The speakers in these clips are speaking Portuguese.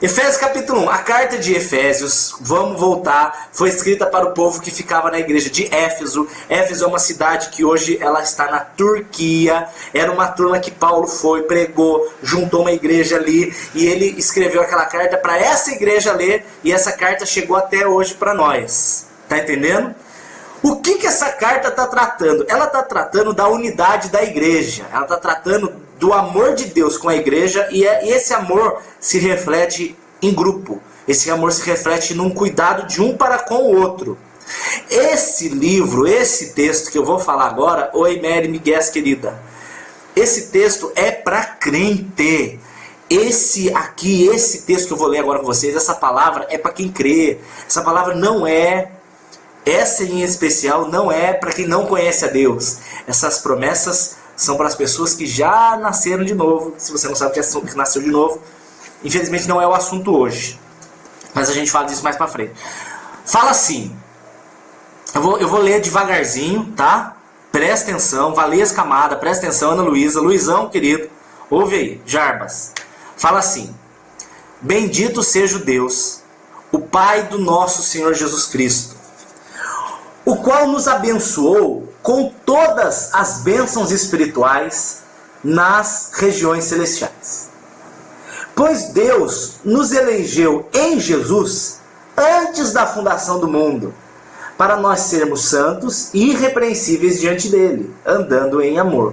Efésios capítulo 1, a carta de Efésios, vamos voltar, foi escrita para o povo que ficava na igreja de Éfeso. Éfeso é uma cidade que hoje ela está na Turquia. Era uma turma que Paulo foi, pregou, juntou uma igreja ali e ele escreveu aquela carta para essa igreja ler, e essa carta chegou até hoje para nós. Tá entendendo? O que essa carta está tratando? Ela está tratando da unidade da igreja. Ela está tratando do amor de Deus com a igreja, e esse amor se reflete em grupo. Esse amor se reflete num cuidado de um para com o outro. Esse livro, esse texto que eu vou falar agora, oi Mary Miguel, querida, esse texto é para crente. Esse texto que eu vou ler agora com vocês, essa palavra é para quem crê. Essa palavra não é, essa em especial, não é para quem não conhece a Deus. Essas promessas são para as pessoas que já nasceram de novo. Se você não sabe que nasceu de novo, infelizmente não é o assunto hoje, mas a gente fala disso mais para frente. Fala assim, eu vou ler devagarzinho, tá? Presta atenção, Valês Camada, presta atenção, Ana Luísa, Luizão querido, ouve aí, Jarbas. Fala assim: bendito seja o Deus, o Pai do nosso Senhor Jesus Cristo, o qual nos abençoou com todas as bênçãos espirituais nas regiões celestiais. Pois Deus nos elegeu em Jesus antes da fundação do mundo, para nós sermos santos e irrepreensíveis diante dele, andando em amor.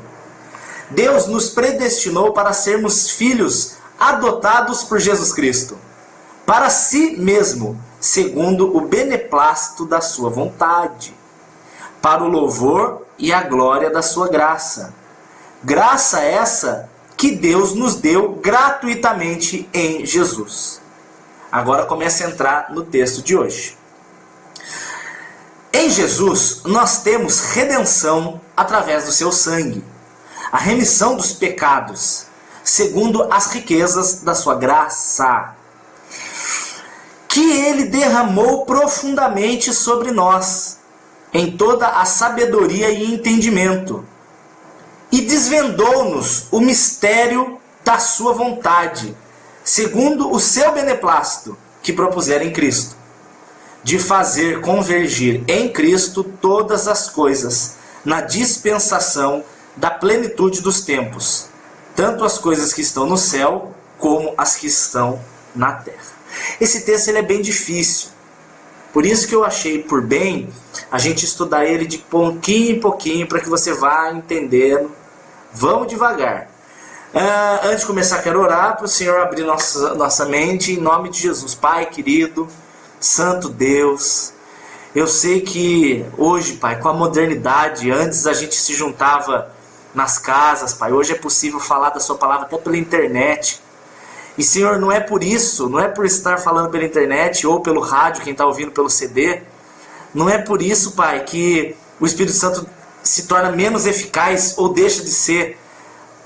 Deus nos predestinou para sermos filhos adotados por Jesus Cristo, para si mesmo, segundo o beneplácito da sua vontade, para o louvor e a glória da sua graça. Graça essa que Deus nos deu gratuitamente em Jesus. Agora começa a entrar no texto de hoje. Em Jesus nós temos redenção através do seu sangue, a remissão dos pecados, segundo as riquezas da sua graça, que ele derramou profundamente sobre nós, em toda a sabedoria e entendimento, e desvendou-nos o mistério da sua vontade, segundo o seu beneplácito, que propusera em Cristo, de fazer convergir em Cristo todas as coisas, na dispensação da plenitude dos tempos, tanto as coisas que estão no céu, como as que estão na terra. Esse texto ele é bem difícil, por isso que eu achei por bem a gente estudar ele de pouquinho em pouquinho, para que você vá entendendo. Vamos devagar. Antes de começar, quero orar para o Senhor abrir nossa mente, em nome de Jesus. Pai querido, Santo Deus, eu sei que hoje, Pai, com a modernidade, antes a gente se juntava nas casas, Pai, hoje é possível falar da sua palavra até pela internet. E Senhor, não é por isso, não é por estar falando pela internet ou pelo rádio, quem está ouvindo pelo CD, não é por isso, Pai, que o Espírito Santo se torna menos eficaz ou deixa de ser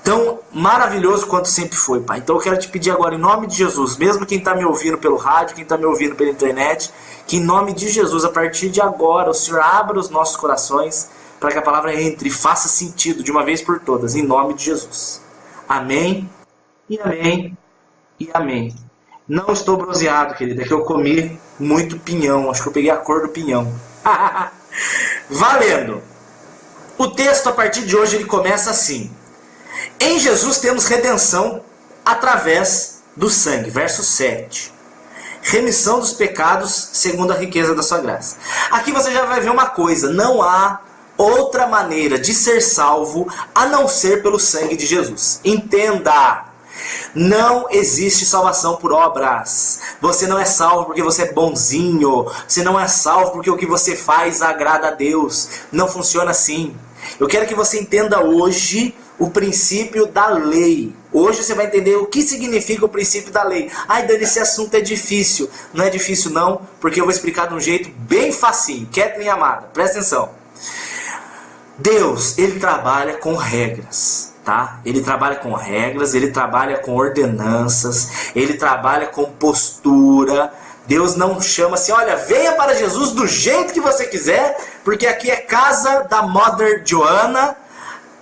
tão maravilhoso quanto sempre foi, Pai. Então eu quero te pedir agora, em nome de Jesus, mesmo quem está me ouvindo pelo rádio, quem está me ouvindo pela internet, que em nome de Jesus, a partir de agora, o Senhor abra os nossos corações para que a palavra entre e faça sentido de uma vez por todas, em nome de Jesus. Amém, e amém, e amém. Não estou bronzeado, querida, é que eu comi muito pinhão, acho que eu peguei a cor do pinhão. Valendo! O texto a partir de hoje ele começa assim: em Jesus temos redenção através do sangue, verso 7. Remissão dos pecados segundo a riqueza da sua graça. Aqui você já vai ver uma coisa: não há outra maneira de ser salvo a não ser pelo sangue de Jesus. Entenda! Não existe salvação por obras. Você não é salvo porque você é bonzinho. Você não é salvo porque o que você faz agrada a Deus. Não funciona assim. Eu quero que você entenda hoje o princípio da lei. Hoje você vai entender o que significa o princípio da lei. Ai, Dani, esse assunto é difícil. Não é difícil não, porque eu vou explicar de um jeito bem facinho. Kathleen amada, presta atenção. Deus, ele trabalha com regras. Tá? Ele trabalha com regras, ele trabalha com ordenanças, ele trabalha com postura. Deus não chama assim: olha, venha para Jesus do jeito que você quiser, porque aqui é casa da Mother Joana.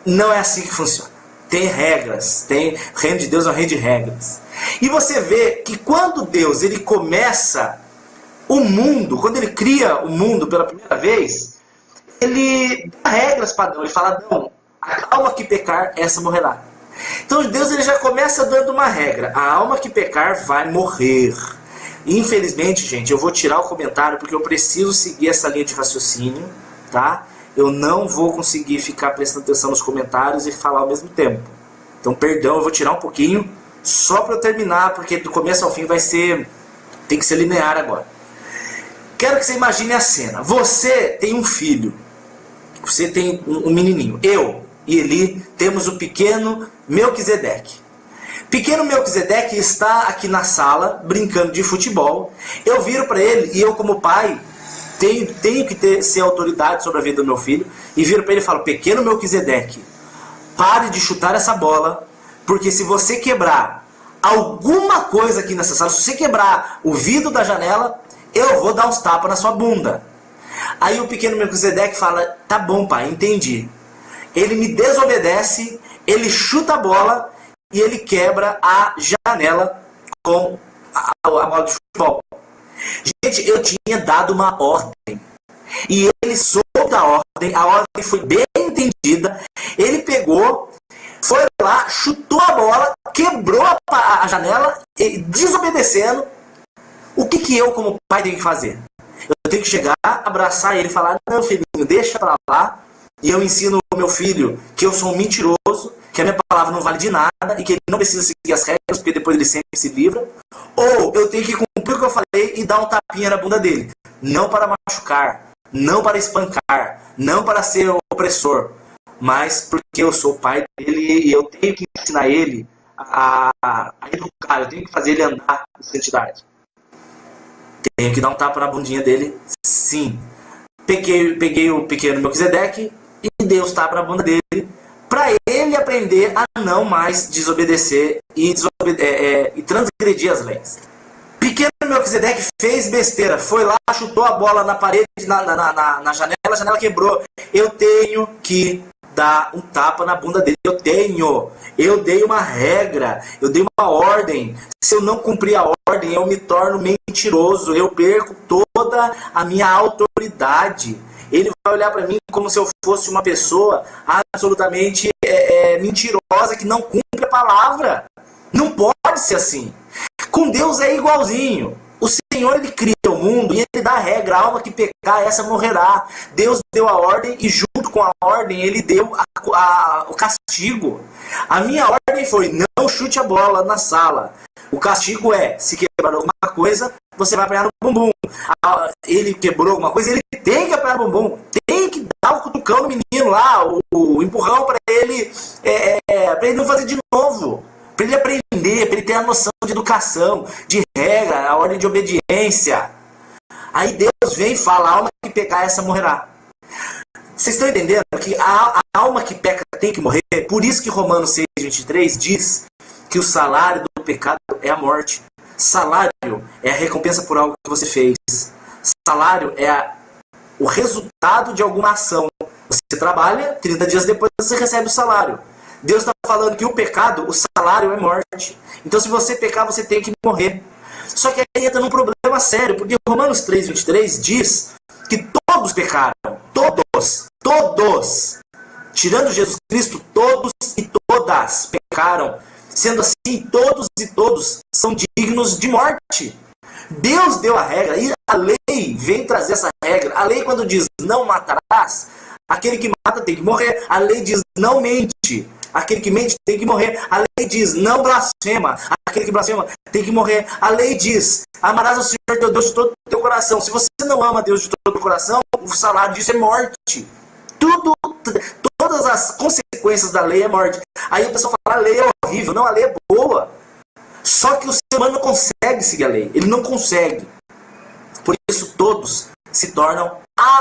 Não é assim que funciona. Tem regras, o reino de Deus é um reino de regras. E você vê que quando Deus ele começa o mundo, quando ele cria o mundo pela primeira vez, ele dá regras para Adão. Ele fala: Adão, a alma que pecar, essa morrerá. Então Deus ele já começa dando uma regra: a alma que pecar vai morrer. Infelizmente, gente, eu vou tirar o comentário porque eu preciso seguir essa linha de raciocínio, tá? Eu não vou conseguir ficar prestando atenção nos comentários e falar ao mesmo tempo. Então, perdão, eu vou tirar um pouquinho só para eu terminar, porque do começo ao fim tem que ser linear agora. Quero que você imagine a cena. Você tem um filho. Você tem um menininho. Eu e Eli temos o pequeno Melquisedeque. Pequeno Melquisedeque está aqui na sala, brincando de futebol. Eu viro para ele e eu, como pai, tenho que ser autoridade sobre a vida do meu filho. E viro para ele e falo: pequeno Melquisedeque, pare de chutar essa bola, porque se você quebrar alguma coisa aqui nessa sala, se você quebrar o vidro da janela, eu vou dar uns tapas na sua bunda. Aí o pequeno Melquisedeque fala: tá bom, pai, entendi. Ele me desobedece, ele chuta a bola e ele quebra a janela com a bola de futebol. Gente, eu tinha dado uma ordem e ele soube da ordem, a ordem foi bem entendida. Ele pegou, foi lá, chutou a bola, quebrou a janela, e, desobedecendo. O que eu, como pai, tenho que fazer? Eu tenho que chegar, abraçar ele e falar: não, filhinho, deixa pra lá. E eu ensino o meu filho que eu sou um mentiroso, que a minha palavra não vale de nada e que ele não precisa seguir as regras, porque depois ele sempre se livra. Ou eu tenho que cumprir o que eu falei e dar um tapinha na bunda dele. Não para machucar, não para espancar, não para ser opressor, mas porque eu sou o pai dele e eu tenho que ensinar ele a educar, eu tenho que fazer ele andar em santidade. Tenho que dar um tapa na bundinha dele, sim. Peguei o pequeno Melquisedeque e dei os tapas na bunda dele, para ele aprender a não mais desobedecer e transgredir as leis. Pequeno Melquisedeque fez besteira, foi lá, chutou a bola na parede, na janela, a janela quebrou. Eu tenho que dar um tapa na bunda dele. Eu dei uma regra, eu dei uma ordem. Se eu não cumprir a ordem, eu me torno mentiroso, eu perco toda a minha autoridade. Ele vai olhar para mim como se eu fosse uma pessoa absolutamente mentirosa, que não cumpre a palavra. Não pode ser assim. Com Deus é igualzinho. O Senhor, ele cria o mundo e ele dá a regra: a alma que pecar, essa morrerá. Deus deu a ordem e junto com a ordem ele deu o castigo. A minha ordem foi: não chute a bola na sala. O castigo é: se quebrar alguma coisa, você vai apanhar no bumbum. Ele quebrou alguma coisa, ele tem que apanhar no bumbum. Tem que dar o cutucão no menino lá, o empurrão para ele não fazer de novo. Para ele aprender, para ele ter a noção de educação, de regra, a ordem de obediência. Aí Deus vem e fala: a alma que pecar, essa morrerá. Vocês estão entendendo que a alma que peca tem que morrer? Por isso que Romanos 6,23 diz que o salário do pecado é a morte. Salário é a recompensa por algo que você fez. Salário é o resultado de alguma ação. Você trabalha, 30 dias depois você recebe o salário. Deus está falando que o pecado, o salário é morte. Então se você pecar, você tem que morrer. Só que aí entra num problema sério, porque Romanos 3,23 diz que todos pecaram. Todos. Tirando Jesus Cristo, todos e todas pecaram. Sendo assim, todos e todos são dignos de morte. Deus deu a regra e a lei vem trazer essa regra. A lei, quando diz não matarás, aquele que mata tem que morrer. A lei diz não mente, aquele que mente tem que morrer. A lei diz não blasfema, aquele que blasfema tem que morrer. A lei diz: amarás ao Senhor teu Deus de todo o teu coração. Se você não ama Deus de todo o coração, o salário disso é morte. Todas as consequências da lei é morte. Aí a pessoa fala: a lei é horrível. Não, a lei é boa. Só que o ser humano não consegue seguir a lei. Ele não consegue. Por isso todos se tornam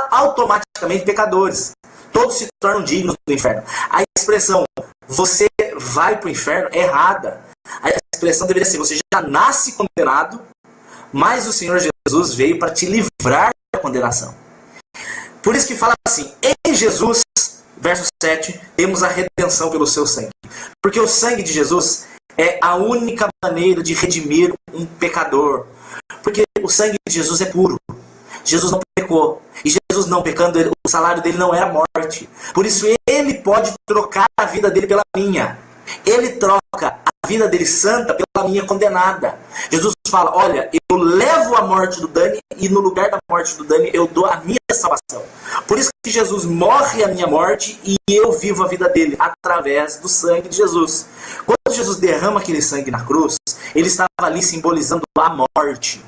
automaticamente pecadores. Todos se tornam dignos do inferno. A expressão você vai para o inferno é errada. A expressão deveria ser: você já nasce condenado, mas o Senhor Jesus veio para te livrar da condenação. Por isso que fala assim: em Jesus, verso 7, temos a redenção pelo seu sangue. Porque o sangue de Jesus É a única maneira de redimir um pecador. Porque o sangue de Jesus é puro. Jesus não pecou. E Jesus não pecando, o salário dele não é a morte. Por isso ele pode trocar a vida dele pela minha. Ele troca a vida dele santa pela minha condenada. Jesus fala, olha, eu levo a morte do Dani e no lugar da morte do Dani eu dou a minha salvação. Por isso que Jesus morre a minha morte e eu vivo a vida dele através do sangue de Jesus. Quando Jesus derrama aquele sangue na cruz, ele estava ali simbolizando a morte.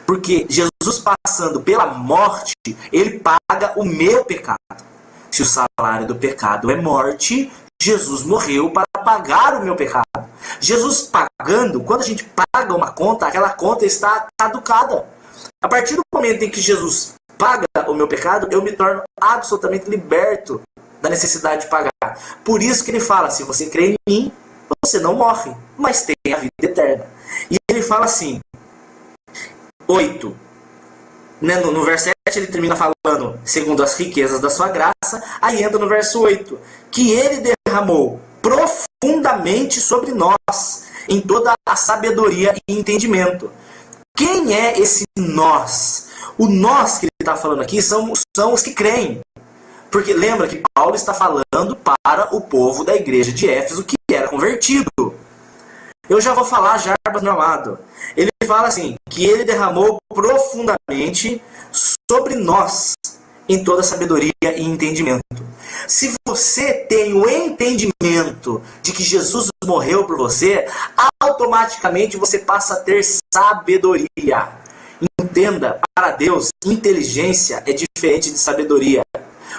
Porque Jesus passando pela morte, ele paga o meu pecado. Se o salário do pecado é morte, Jesus morreu para pagar o meu pecado. Jesus pagando, quando a gente paga uma conta, aquela conta está caducada. A partir do momento em que Jesus paga o meu pecado, eu me torno absolutamente liberto da necessidade de pagar. Por isso que ele fala, se você crê em mim, você não morre, mas tem a vida eterna. E ele fala assim, 8. Né, no verso 7 ele termina falando, segundo as riquezas da sua graça, aí entra no verso 8, que ele derramou profundamente sobre nós, em toda a sabedoria e entendimento. Quem é esse nós? O nós que ele está falando aqui são os que creem. Porque lembra que Paulo está falando para o povo da igreja de Éfeso que era convertido. Eu já vou falar, Jarbas, meu amado. Ele fala assim, que ele derramou profundamente sobre nós, em toda sabedoria e entendimento. Se você tem o entendimento de que Jesus morreu por você, automaticamente você passa a ter sabedoria. Entenda, para Deus, inteligência é diferente de sabedoria.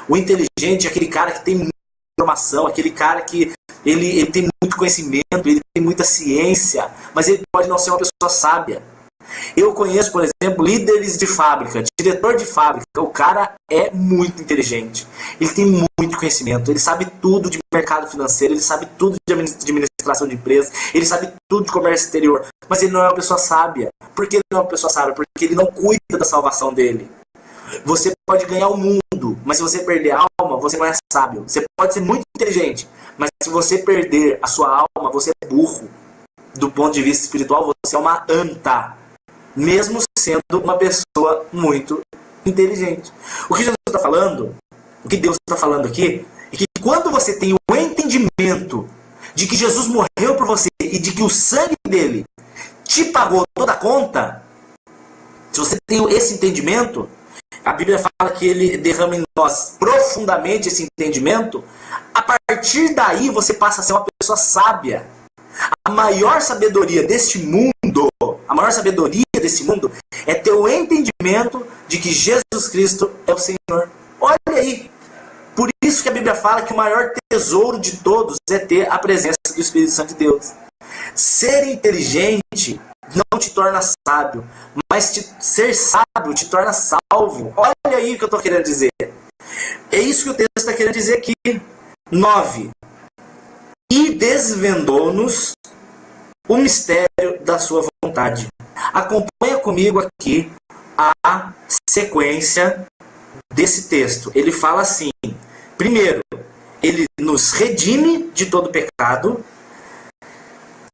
O inteligente é aquele cara que tem muita informação, aquele cara que ele tem muito conhecimento, ele tem muita ciência, mas ele pode não ser uma pessoa sábia. Eu conheço, por exemplo, líderes de fábrica, diretor de fábrica. O cara é muito inteligente. Ele tem muito conhecimento. Ele sabe tudo de mercado financeiro. Ele sabe tudo de administração de empresas. Ele sabe tudo de comércio exterior. Mas ele não é uma pessoa sábia. Por que ele não é uma pessoa sábia? Porque ele não cuida da salvação dele. Você pode ganhar o mundo, mas se você perder a alma, você não é sábio. Você pode ser muito inteligente, mas se você perder a sua alma, você é burro. Do ponto de vista espiritual, você é uma anta. Mesmo sendo uma pessoa muito inteligente. O que Jesus está falando, o que Deus está falando aqui, é que quando você tem o entendimento de que Jesus morreu por você e de que o sangue dele te pagou toda a conta, se você tem esse entendimento, a Bíblia fala que ele derrama em nós profundamente esse entendimento, a partir daí você passa a ser uma pessoa sábia. A maior sabedoria deste mundo, é ter o entendimento de que Jesus Cristo é o Senhor. Olha aí. Por isso que a Bíblia fala que o maior tesouro de todos é ter a presença do Espírito Santo de Deus. Ser inteligente não te torna sábio, mas ser sábio te torna salvo. Olha aí o que eu estou querendo dizer. É isso que o texto está querendo dizer aqui. 9. E desvendou-nos o mistério da sua vontade. Acompanha comigo aqui a sequência desse texto. Ele fala assim, primeiro, ele nos redime de todo pecado,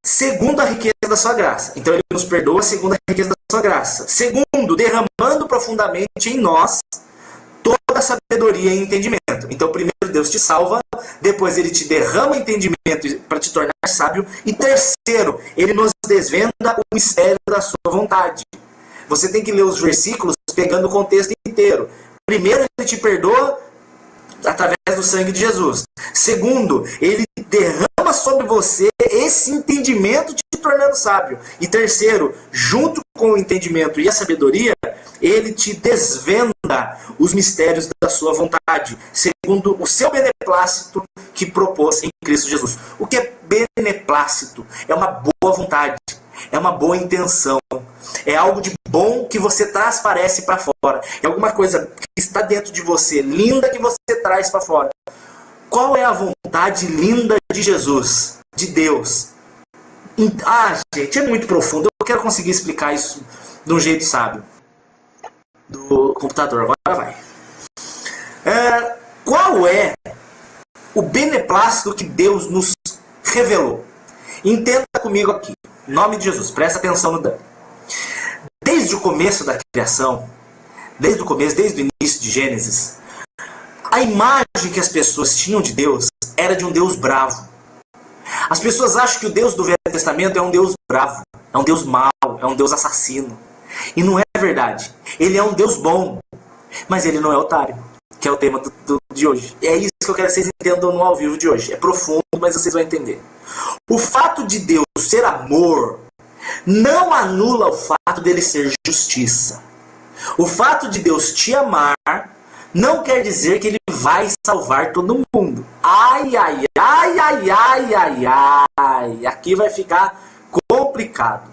segundo a riqueza da sua graça. Então ele nos perdoa segundo a riqueza da sua graça. Segundo, derramando profundamente em nós toda a sabedoria e entendimento. Então primeiro Deus te salva, depois ele te derrama entendimento para te tornar sábio, e terceiro, ele nos desvenda o mistério da sua vontade. Você tem que ler os versículos pegando o contexto inteiro. Primeiro, ele te perdoa através do sangue de Jesus. Segundo, ele derrama sobre você esse entendimento te tornando sábio. E terceiro, junto com o entendimento e a sabedoria, ele te desvenda os mistérios da sua vontade, segundo o seu beneplácito que propôs em Cristo Jesus. O que é beneplácito? É uma boa vontade, é uma boa intenção, é algo de bom que você transparece para fora, é alguma coisa que está dentro de você, linda, que você traz para fora. Qual é a vontade linda de Jesus, de Deus? Gente, é muito profundo, eu quero conseguir explicar isso de um jeito sábio. Do computador, agora vai. Qual é o beneplácito que Deus nos revelou? Entenda comigo aqui. Em nome de Jesus, presta atenção no Dani. Desde o começo da criação, desde o início de Gênesis, a imagem que as pessoas tinham de Deus era de um Deus bravo. As pessoas acham que o Deus do Velho Testamento é um Deus bravo, é um Deus mau, é um Deus assassino. E não é verdade. Ele é um Deus bom, mas ele não é otário, que é o tema de hoje. E é isso que eu quero que vocês entendam no ao vivo de hoje. É profundo, mas vocês vão entender. O fato de Deus ser amor não anula o fato dele ser justiça. O fato de Deus te amar não quer dizer que ele vai salvar todo mundo. Ai, ai, ai, ai, ai, ai, ai. Aqui vai ficar complicado.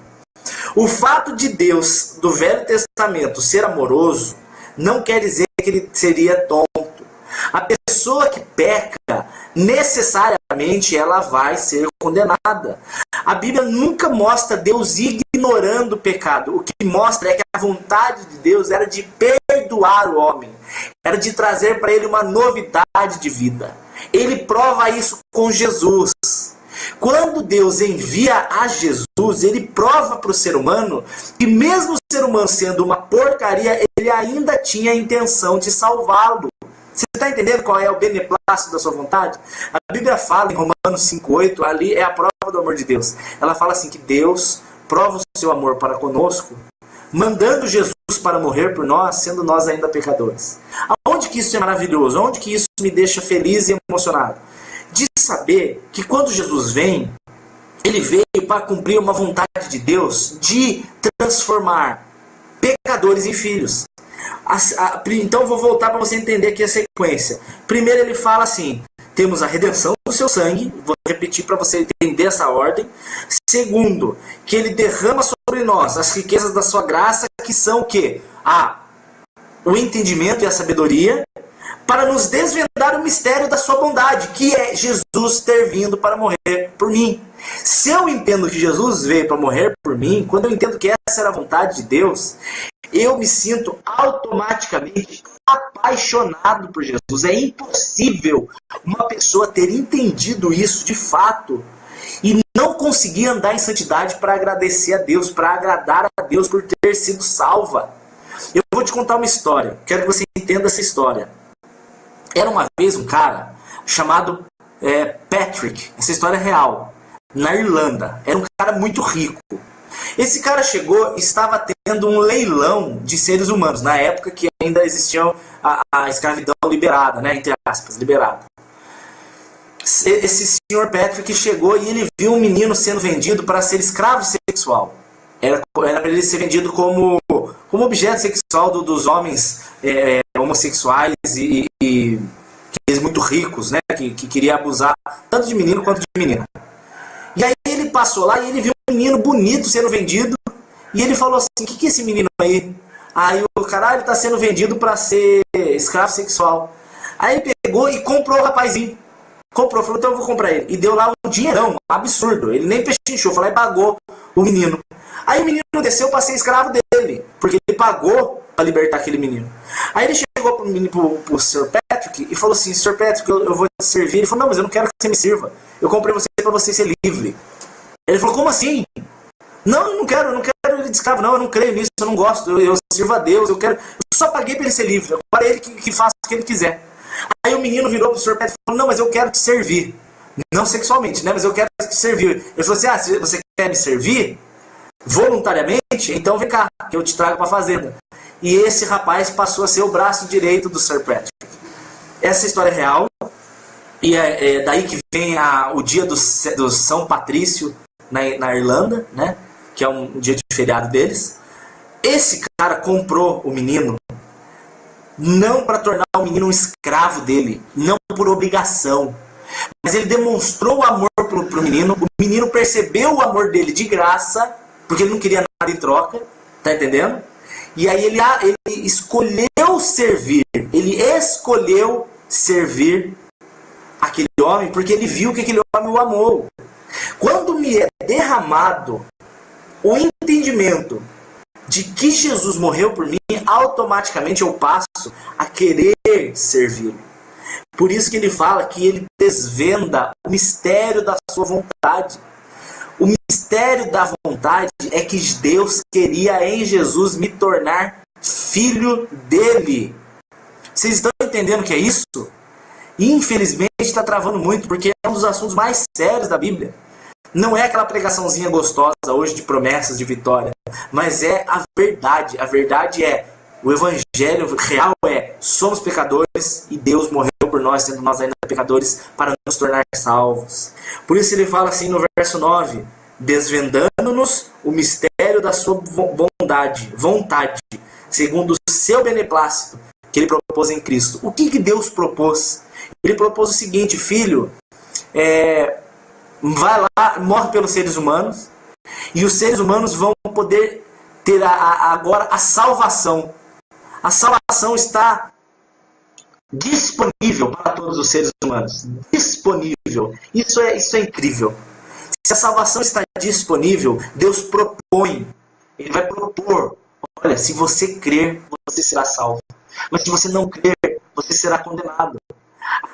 O fato de Deus do Velho Testamento ser amoroso não quer dizer que ele seria tonto. A pessoa que peca, necessariamente ela vai ser condenada. A Bíblia nunca mostra Deus ignorando o pecado. O que mostra é que a vontade de Deus era de perdoar o homem. Era de trazer para ele uma novidade de vida. Ele prova isso com Jesus. Quando Deus envia a Jesus, ele prova para o ser humano que mesmo o ser humano sendo uma porcaria, ele ainda tinha a intenção de salvá-lo. Você está entendendo qual é o beneplácito da sua vontade? A Bíblia fala em Romanos 5,8, ali é a prova do amor de Deus. Ela fala assim que Deus prova o seu amor para conosco, mandando Jesus para morrer por nós, sendo nós ainda pecadores. Aonde que isso é maravilhoso? Aonde que isso me deixa feliz e emocionado? De saber que quando Jesus vem, ele veio para cumprir uma vontade de Deus de transformar pecadores em filhos. Então vou voltar para você entender aqui a sequência. Primeiro ele fala assim, temos a redenção do seu sangue, vou repetir para você entender essa ordem. Segundo, que ele derrama sobre nós as riquezas da sua graça, que são o quê? O entendimento e a sabedoria, para nos desvendar o mistério da sua bondade, que é Jesus ter vindo para morrer por mim. Se eu entendo que Jesus veio para morrer por mim, quando eu entendo que essa era a vontade de Deus, eu me sinto automaticamente apaixonado por Jesus. É impossível uma pessoa ter entendido isso de fato e não conseguir andar em santidade para agradecer a Deus, para agradar a Deus por ter sido salva. Eu vou te contar uma história, quero que você entenda essa história. Era uma vez um cara chamado Patrick, essa história é real, na Irlanda. Era um cara muito rico. Esse cara chegou e estava tendo um leilão de seres humanos, na época que ainda existia a escravidão liberada, né, entre aspas, liberada. Esse senhor Patrick chegou e ele viu um menino sendo vendido para ser escravo sexual. Era para ele ser vendido como objeto sexual dos homens homossexuais e aqueles muito ricos, né, que queria abusar tanto de menino quanto de menina. E aí ele passou lá e ele viu um menino bonito sendo vendido e ele falou assim, o que é esse menino aí? Aí o caralho está sendo vendido para ser escravo sexual. Aí ele pegou e comprou o rapazinho. Comprou, falou, então eu vou comprar ele. E deu lá um dinheirão, absurdo. Ele nem pechinchou, falou, e pagou o menino. Aí o menino desceu para ser escravo dele, porque ele pagou para libertar aquele menino. Aí ele chegou pro Sr. Patrick e falou assim, Sr. Patrick, eu vou te servir. Ele falou, não, mas eu não quero que você me sirva. Eu comprei você para você ser livre. Ele falou, como assim? Não, eu não quero ele de escravo, não, eu não creio nisso, eu não gosto, eu sirvo a Deus, eu só paguei para ele ser livre, para ele que faça o que ele quiser. Aí o menino virou pro Sr. Patrick e falou, não, mas eu quero te servir. Não sexualmente, né, mas eu quero te servir. Ele falou assim, se você quer me servir voluntariamente, então vem cá, que eu te trago para a fazenda. E esse rapaz passou a ser o braço direito do Sr. Patrick. Essa história é real, e é daí que vem o dia do São Patrício na Irlanda, né, que é um dia de feriado deles. Esse cara comprou o menino não para tornar o menino um escravo dele, não por obrigação, mas ele demonstrou o amor pro menino. O menino percebeu o amor dele de graça, porque ele não queria nada em troca, tá entendendo? E aí ele escolheu servir, aquele homem, porque ele viu que aquele homem o amou. Quando me é derramado o entendimento de que Jesus morreu por mim, automaticamente eu passo a querer servi-lo. Por isso que ele fala que ele desvenda o mistério da sua vontade. O mistério mistério da vontade é que Deus queria em Jesus me tornar filho dele. Vocês estão entendendo o que é isso? Infelizmente está travando muito, porque é um dos assuntos mais sérios da Bíblia. Não é aquela pregaçãozinha gostosa hoje de promessas de vitória, mas é a verdade. A verdade é, o evangelho real é, somos pecadores e Deus morreu por nós, sendo nós ainda pecadores, para nos tornar salvos. Por isso ele fala assim no verso 9, desvendando-nos o mistério da sua vontade, segundo o seu beneplácito, que ele propôs em Cristo. O que Deus propôs? Ele propôs o seguinte: filho, vai lá, morre pelos seres humanos, e os seres humanos vão poder ter agora a salvação. A salvação está disponível para todos os seres humanos. Disponível. Isso é incrível. Se a salvação está disponível, Deus propõe. Ele vai propor. Olha, se você crer, você será salvo. Mas se você não crer, você será condenado.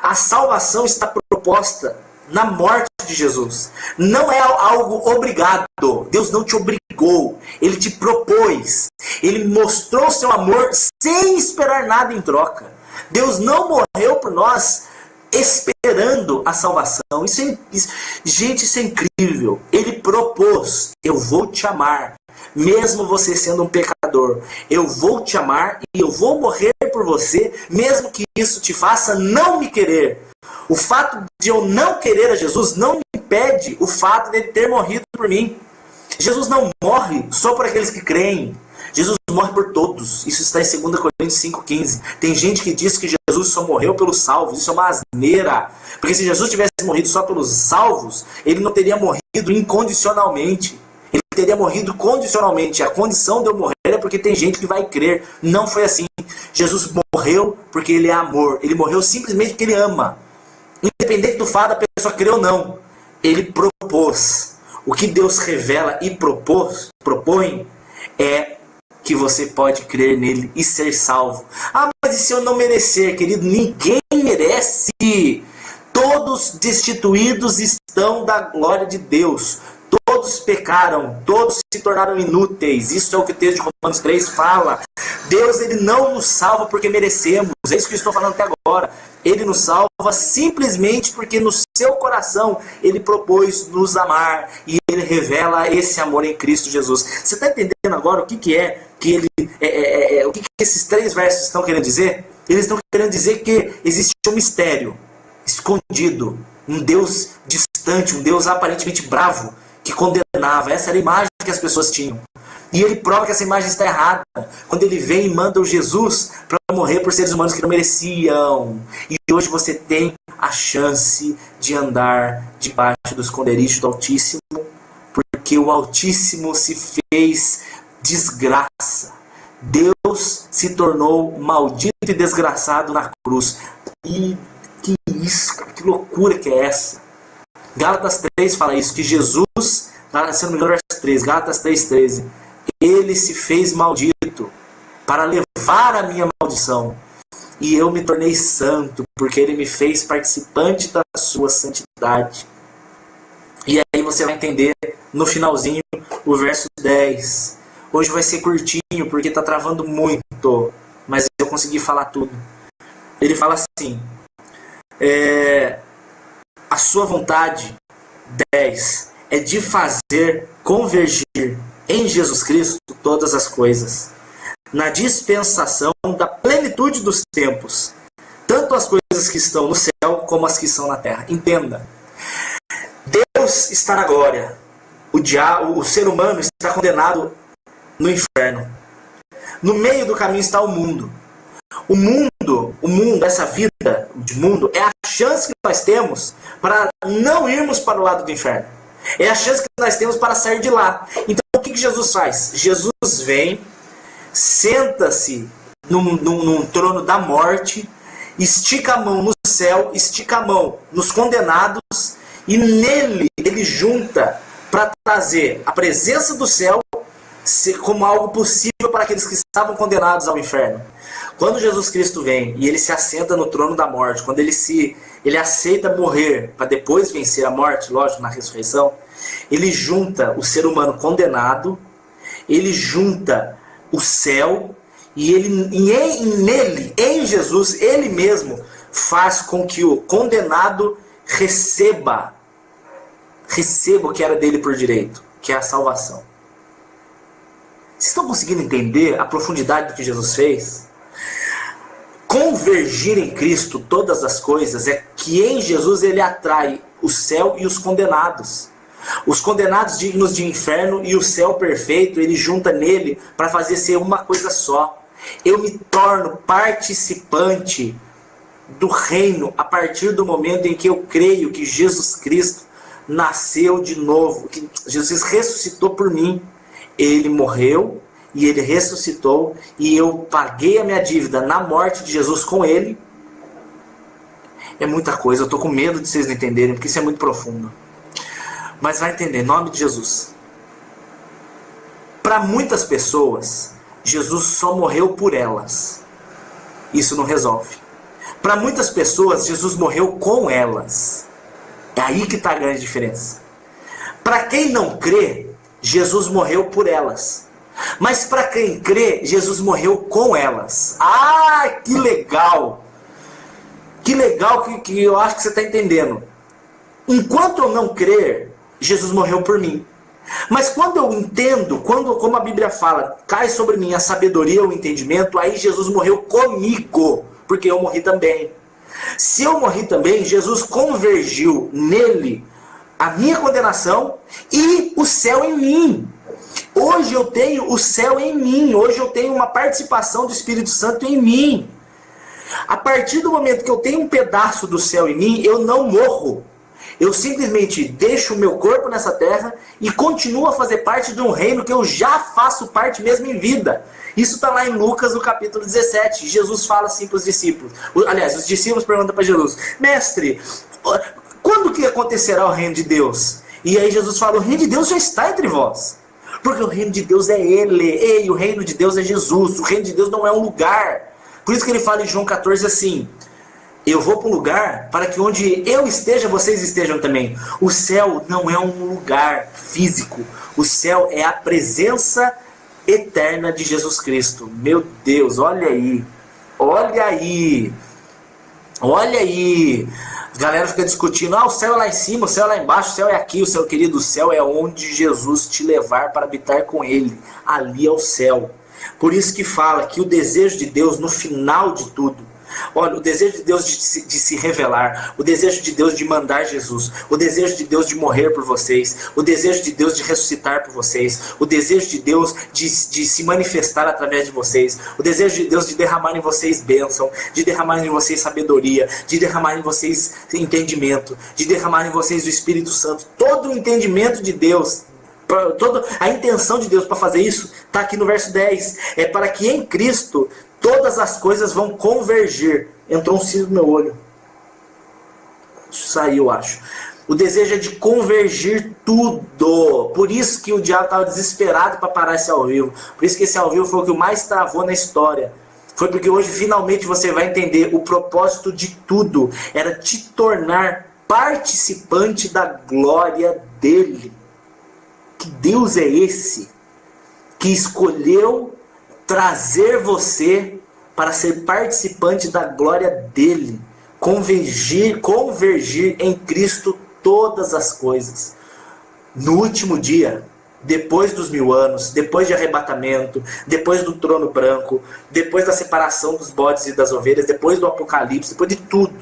A salvação está proposta na morte de Jesus. Não é algo obrigado. Deus não te obrigou. Ele te propôs. Ele mostrou seu amor sem esperar nada em troca. Deus não morreu por nós esperando a salvação. Gente, isso é incrível. Ele propôs: eu vou te amar, mesmo você sendo um pecador. Eu vou te amar e eu vou morrer por você, mesmo que isso te faça não me querer. O fato de eu não querer a Jesus não impede o fato de ele ter morrido por mim. Jesus não morre só por aqueles que creem. Jesus morre por todos. Isso está em 2 Coríntios 5,15. Tem gente que diz que Jesus só morreu pelos salvos. Isso é uma asneira. Porque se Jesus tivesse morrido só pelos salvos, ele não teria morrido incondicionalmente. Ele teria morrido condicionalmente. A condição de eu morrer é porque tem gente que vai crer. Não foi assim. Jesus morreu porque ele é amor. Ele morreu simplesmente porque ele ama. Independente do fato da pessoa crer ou não. Ele propôs. O que Deus revela e propõe é que você pode crer nele e ser salvo. Ah, mas e se eu não merecer, querido? Ninguém merece. Todos destituídos estão da glória de Deus. Todos pecaram, todos se tornaram inúteis. Isso é o que o texto de Romanos 3 fala. Deus, ele não nos salva porque merecemos. É isso que eu estou falando até agora. Ele nos salva simplesmente porque no seu coração ele propôs nos amar. E ele revela esse amor em Cristo Jesus. Você está entendendo agora o que é que ele o que esses 3 versos estão querendo dizer? Eles estão querendo dizer que existe um mistério escondido, um Deus distante, um Deus aparentemente bravo, que condenava. Essa era a imagem que as pessoas tinham. E ele prova que essa imagem está errada quando ele vem e manda o Jesus para morrer por seres humanos que não mereciam. E hoje você tem a chance de andar debaixo do esconderijo do Altíssimo, porque o Altíssimo se fez desgraça. Deus se tornou maldito e desgraçado na cruz. E que isso, que loucura que é essa? Gálatas 3 fala isso, que Jesus, se não me engano, verso 3, Gálatas 3,13, ele se fez maldito para levar a minha maldição, e eu me tornei santo, porque ele me fez participante da sua santidade. E aí você vai entender no finalzinho o verso 10. Hoje vai ser curtinho, porque está travando muito, mas eu consegui falar tudo. Ele fala assim: a sua vontade, 10, é de fazer convergir em Jesus Cristo todas as coisas, na dispensação da plenitude dos tempos, tanto as coisas que estão no céu como as que estão na terra. Entenda, Deus está na glória, o ser humano está condenado no inferno. No meio do caminho está o mundo. O mundo, essa vida de mundo, é a chance que nós temos para não irmos para o lado do inferno. É a chance que nós temos para sair de lá. Então o que Jesus faz? Jesus vem, senta-se num trono da morte, estica a mão no céu, estica a mão nos condenados, e nele ele junta para trazer a presença do céu como algo possível para aqueles que estavam condenados ao inferno. Quando Jesus Cristo vem e ele se assenta no trono da morte, quando ele aceita morrer para depois vencer a morte, lógico, na ressurreição, Ele junta o ser humano condenado, ele junta o céu, e nele, em Jesus, ele mesmo faz com que o condenado receba o que era dele por direito, que é a salvação. Vocês estão conseguindo entender a profundidade do que Jesus fez? Convergir em Cristo todas as coisas é que em Jesus ele atrai o céu e os condenados. Os condenados dignos de inferno e o céu perfeito, ele junta nele para fazer ser uma coisa só. Eu me torno participante do reino a partir do momento em que eu creio que Jesus Cristo nasceu de novo, que Jesus ressuscitou por mim. Ele morreu e ele ressuscitou e eu paguei a minha dívida na morte de Jesus com ele. É muita coisa, eu estou com medo de vocês não entenderem, porque isso é muito profundo. Mas vai entender, em nome de Jesus. Para muitas pessoas, Jesus só morreu por elas. Isso não resolve. Para muitas pessoas, Jesus morreu com elas. É aí que está a grande diferença. Para quem não crê, Jesus morreu por elas. Mas para quem crê, Jesus morreu com elas. Ah, que legal! Que legal que eu acho que você está entendendo. Enquanto eu não crer, Jesus morreu por mim. Mas quando eu entendo, como a Bíblia fala, cai sobre mim a sabedoria, o entendimento, aí Jesus morreu comigo, porque eu morri também. Se eu morri também, Jesus convergiu nele a minha condenação e o céu em mim. Hoje eu tenho o céu em mim, hoje eu tenho uma participação do Espírito Santo em mim. A partir do momento que eu tenho um pedaço do céu em mim, eu não morro. Eu simplesmente deixo o meu corpo nessa terra e continuo a fazer parte de um reino que eu já faço parte mesmo em vida. Isso está lá em Lucas, no capítulo 17. Jesus fala assim para os discípulos. Aliás, os discípulos perguntam para Jesus: Mestre, quando que acontecerá o reino de Deus? E aí Jesus fala: o reino de Deus já está entre vós. Porque o reino de Deus é Ele. Ei, o reino de Deus é Jesus. O reino de Deus não é um lugar. Por isso que ele fala em João 14 assim: eu vou para um lugar para que onde eu esteja, vocês estejam também. O céu não é um lugar físico. O céu é a presença eterna de Jesus Cristo. Meu Deus, olha aí. Olha aí. Olha aí. A galera fica discutindo: o céu é lá em cima, o céu é lá embaixo, o céu é aqui. O céu, querido, o céu é onde Jesus te levar para habitar com Ele. Ali é o céu. Por isso que fala que o desejo de Deus no final de tudo, olha, o desejo de Deus de se revelar, o desejo de Deus de mandar Jesus, o desejo de Deus de morrer por vocês, o desejo de Deus de ressuscitar por vocês, o desejo de Deus de se manifestar através de vocês, o desejo de Deus de derramar em vocês bênção, de derramar em vocês sabedoria, de derramar em vocês entendimento, de derramar em vocês o Espírito Santo. Todo o entendimento de Deus, toda a intenção de Deus para fazer isso está aqui no verso 10. É para que em Cristo todas as coisas vão convergir. Entrou um cisco no meu olho. Saiu, acho. O desejo é de convergir tudo. Por isso que o diabo estava desesperado para parar esse ao vivo. Por isso que esse ao vivo foi o que mais travou na história. Foi porque hoje finalmente você vai entender o propósito de tudo. Era te tornar participante da glória dele. Que Deus é esse que escolheu trazer você para ser participante da glória dele, convergir em Cristo todas as coisas. No último dia, depois dos 1000 anos, depois de arrebatamento, depois do trono branco, depois da separação dos bodes e das ovelhas, depois do apocalipse, depois de tudo,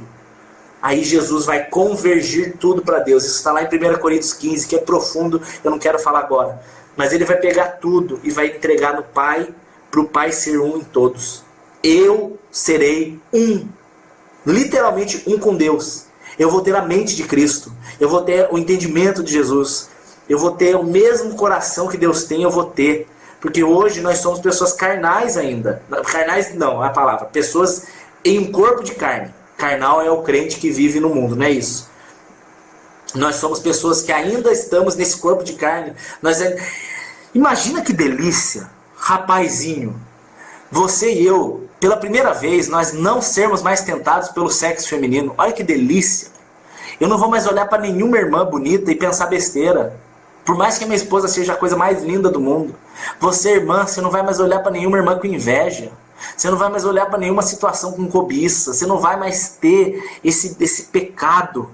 aí Jesus vai convergir tudo para Deus. Isso está lá em 1 Coríntios 15, que é profundo, eu não quero falar agora. Mas ele vai pegar tudo e vai entregar no Pai, para o Pai ser um em todos. Eu serei um. Literalmente um com Deus. Eu vou ter a mente de Cristo. Eu vou ter o entendimento de Jesus. Eu vou ter o mesmo coração que Deus tem, eu vou ter. Porque hoje nós somos pessoas carnais ainda. Carnais não, é a palavra. Pessoas em um corpo de carne. Carnal é o crente que vive no mundo, não é isso? Nós somos pessoas que ainda estamos nesse corpo de carne. Imagina que delícia, rapazinho, você e eu, pela primeira vez, nós não sermos mais tentados pelo sexo feminino. Olha que delícia. Eu não vou mais olhar para nenhuma irmã bonita e pensar besteira. Por mais que a minha esposa seja a coisa mais linda do mundo, você, irmã, você não vai mais olhar para nenhuma irmã com inveja. Você não vai mais olhar para nenhuma situação com cobiça. Você não vai mais ter esse pecado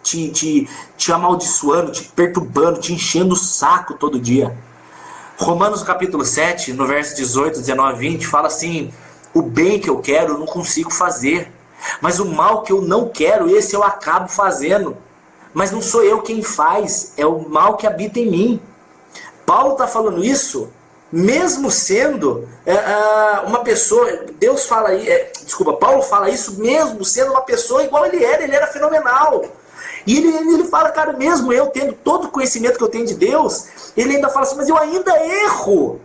te amaldiçoando, te perturbando, te enchendo o saco todo dia. Romanos capítulo 7, no verso 18, 19 e 20, fala assim: o bem que eu quero eu não consigo fazer, mas o mal que eu não quero, esse eu acabo fazendo. Mas não sou eu quem faz, é o mal que habita em mim. Paulo está falando isso, mesmo sendo uma pessoa, Deus fala aí, Paulo fala isso mesmo sendo uma pessoa igual ele era fenomenal. E ele fala, cara, mesmo eu tendo todo o conhecimento que eu tenho de Deus, ele ainda fala assim, mas eu ainda erro.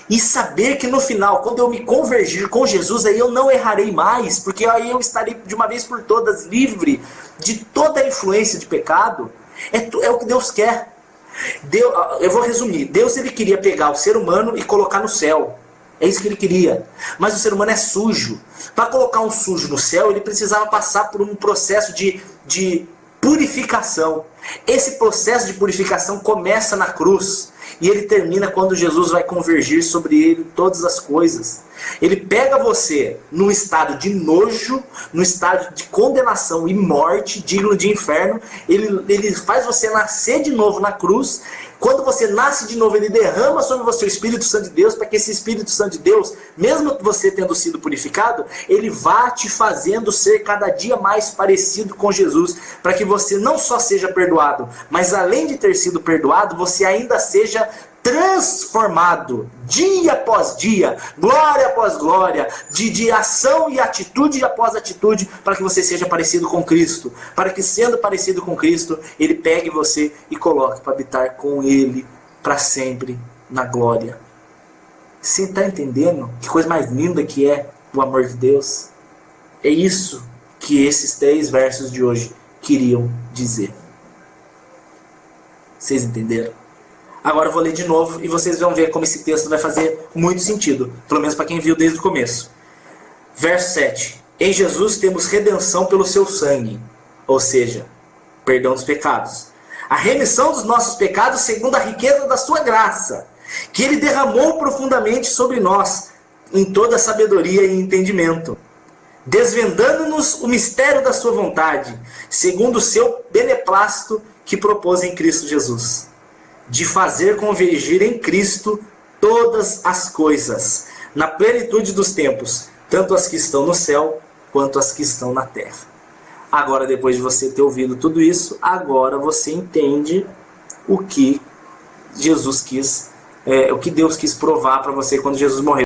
E saber que no final, quando eu me convergir com Jesus, aí eu não errarei mais, porque aí eu estarei de uma vez por todas livre de toda a influência de pecado. É o que Deus quer. Eu vou resumir. Deus, ele queria pegar o ser humano e colocar no céu. É isso que ele queria. Mas o ser humano é sujo. Para colocar um sujo no céu, ele precisava passar por um processo de purificação. Esse processo de purificação começa na cruz. E ele termina quando Jesus vai convergir sobre ele todas as coisas. Ele pega você num estado de nojo, num estado de condenação e morte, digno de inferno. Ele faz você nascer de novo na cruz. Quando você nasce de novo, ele derrama sobre você o Espírito Santo de Deus, para que esse Espírito Santo de Deus, mesmo você tendo sido purificado, ele vá te fazendo ser cada dia mais parecido com Jesus, para que você não só seja perdoado, mas além de ter sido perdoado, você ainda seja transformado, dia após dia, glória após glória, de ação e atitude após atitude, para que você seja parecido com Cristo, para que sendo parecido com Cristo, ele pegue você e coloque para habitar com ele para sempre na glória. Você está entendendo que coisa mais linda que é o amor de Deus? É isso que esses 3 versos de hoje queriam dizer. Vocês entenderam? Agora eu vou ler de novo e vocês vão ver como esse texto vai fazer muito sentido, pelo menos para quem viu desde o começo. Verso 7. Em Jesus temos redenção pelo seu sangue, ou seja, perdão dos pecados. A remissão dos nossos pecados segundo a riqueza da sua graça, que ele derramou profundamente sobre nós, em toda sabedoria e entendimento, desvendando-nos o mistério da sua vontade, segundo o seu beneplácito que propôs em Cristo Jesus, de fazer convergir em Cristo todas as coisas, na plenitude dos tempos, tanto as que estão no céu, quanto as que estão na terra. Agora, depois de você ter ouvido tudo isso, agora você entende o que Jesus quis, o que Deus quis provar para você quando Jesus morreu.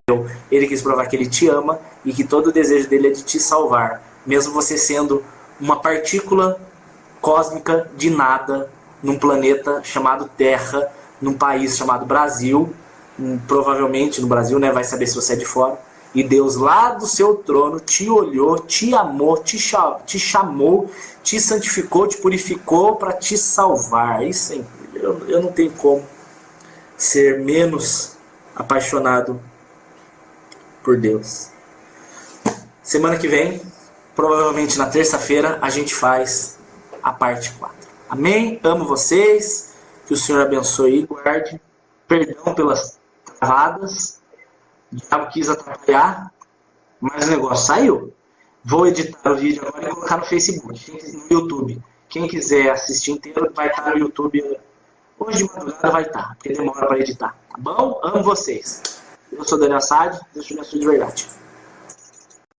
Ele quis provar que ele te ama e que todo o desejo dele é de te salvar, mesmo você sendo uma partícula cósmica de nada, num planeta chamado Terra, num país chamado Brasil, provavelmente no Brasil, né, vai saber se você é de fora, e Deus lá do seu trono te olhou, te amou, te chamou, te santificou, te purificou para te salvar. Isso é incrível. Eu não tenho como ser menos apaixonado por Deus. Semana que vem, provavelmente na terça-feira, a gente faz a parte 4. Amém? Amo vocês. Que o Senhor abençoe e guarde. Perdão pelas travadas. O diabo quis atrapalhar, mas o negócio saiu. Vou editar o vídeo agora e colocar no Facebook, no YouTube. Quem quiser assistir inteiro vai estar no YouTube. Hoje de madrugada vai estar, porque demora para editar. Tá bom? Amo vocês. Eu sou Daniel Assad. Deus te abençoe de verdade.